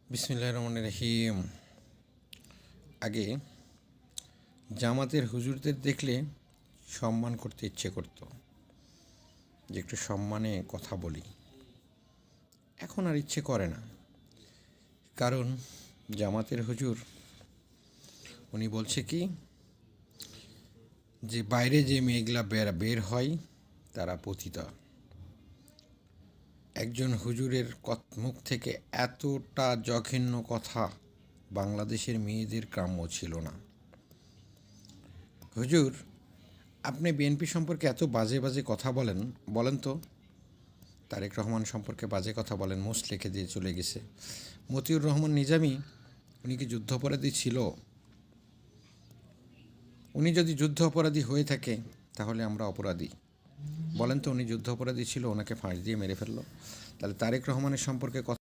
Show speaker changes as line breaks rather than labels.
বিসমিল্লাহির রহমানির রহিম। আগে জামাতের হুজুরদের দেখলে সম্মান করতে ইচ্ছে করত, যে একটু সম্মানে কথা বলি। এখন আর ইচ্ছে করে না, কারণ জামাতের হুজুর উনি বলছে কি, যে বাইরে যে মেয়েগুলা বের হয় তারা পতিতা। একজন হুজুরের মুখ থেকে এতটা জঘন্য কথা বাংলাদেশের মেয়েদের গ্রাম্য ছিল না। হুজুর, আপনি বিএনপি সম্পর্কে এত বাজে বাজে কথা বলেন তো। তারেক রহমান সম্পর্কে বাজে কথা বলেন, মোস্ট লিখে দিয়ে চলে গেছে। মতিউর রহমান নিজামী, উনি কি যুদ্ধ অপরাধী ছিল? উনি যদি যুদ্ধ অপরাধী হয়ে থাকে তাহলে আমরা অপরাধী। বলেন তো, উনি যুদ্ধ অপরাধী ছিল, ওনাকে ফাঁস দিয়ে মেরে ফেললো, তাহলে তারেক রহমানের সম্পর্কে কথা